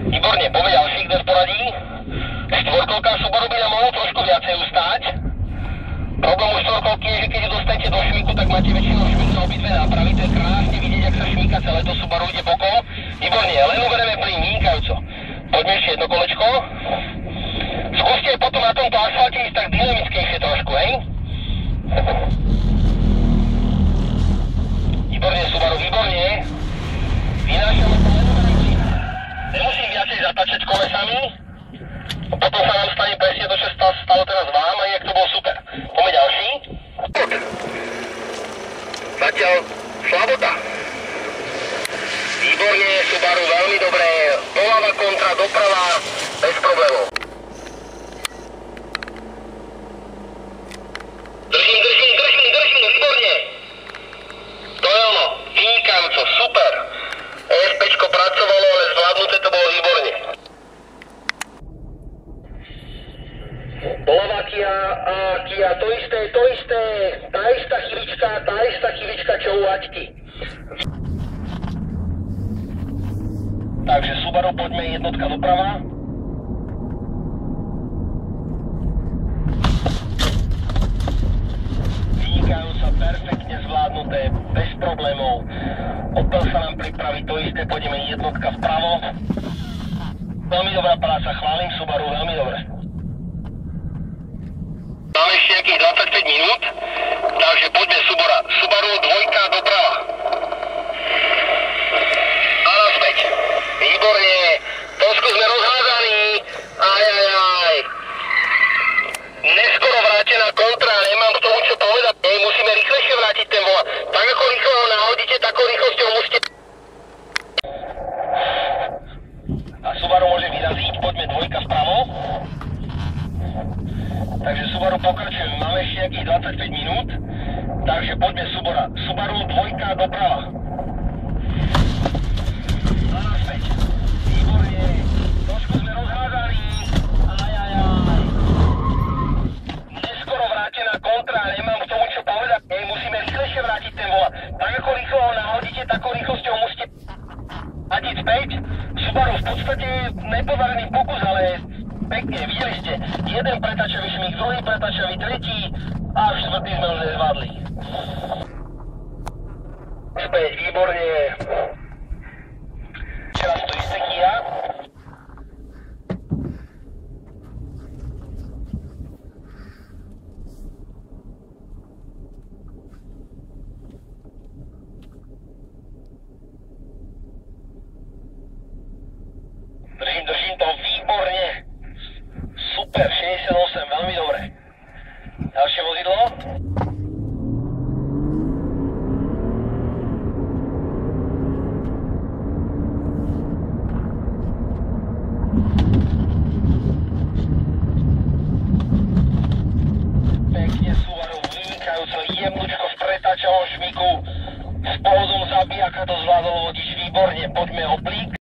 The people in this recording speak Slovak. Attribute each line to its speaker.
Speaker 1: Výborne, povedal si, kto v poradí. Štvorkolka Subaru by nám mohlo trošku viacej ustáť. Problém u štvorkolky je, že keď ju dostanete do šmiku, tak máte väčšinou šmik na obidve nápravy. To je krásne vidieť, jak sa šmíka celé to Subaru ide bokom. Výborne, len ubereme plyn vynikajúco. Poďme ešte jedno kolečko. Skúste potom na tomto asfalte ísť tak dynamickejšie trošku, hej? Výborne, Subaru, výborne. Vynášame to len ubereme plyn. Nemusím viacej zatáčať kolesami. Potom sa nám stane presne to, čo stalo teraz vám a inak to bolo super. Poďme ďalší. Zatiaľ slabota. Výborne, Subaru, veľmi dobré. Doľava kontra, doprava, bez problémov. Držím, výborne. To je ono, vynikajúco, super. ESPčko pracovalo, ale zvládnuté to bolo výborne. Doľava Kia, to isté, tá istá chybička, čo u Aťky. Takže Subaru, poďme jednotka doprava. Vynikajúco, perfektne zvládnuté, bez problémov. Opel sa nám pripraví to isté, pôjdeme jednotka vpravo. Veľmi dobrá práca, chválim Subaru, veľmi dobre. Máme ešte nejakých 25 minút, takže poďme Subaru, dvojka doprava. A naspäť. Výborne, trošku sme rozhádaní. Ajajaj. Neskoro vrátená kontra, nemám k tomu čo povedať. Musíme rýchlejšie vrátiť ten volant. Tak ako rýchlo ho nahodíte, takou rýchlosťou musíte... A Subaru môže vyraziť, poďme dvojka vpravo. Takže Subaru pokračujeme, máme ešte nejakých 25 minút. Takže poďme Subaru dvojka doprava. A naspäť. Výborne, trošku sme rozhádaní. Ajajaj. Neskoro vrátená kontra, nemám k tomu čo povedať. Musíme rýchlejšie vrátiť ten volant. Tak ako rýchlo ho nahodíte, takou rýchlosťou musíte vrátiť späť. Subaru v podstate nepodarený pokus, ale pekne, videli ste. Jeden pretačavý šmík, druhý pretačavý, tretí a štvrtý sme už nezvládli. Späť, výborne. Teraz to isté Kia. Držím to, výborne. Super, 68, veľmi dobre. Ďalšie vozidlo. Pekne Subaru, vynikajúco, jemnučko v pretáčavom šmiku. S pohozom zabíjaka to zvládol vodič, výborne, poďme ho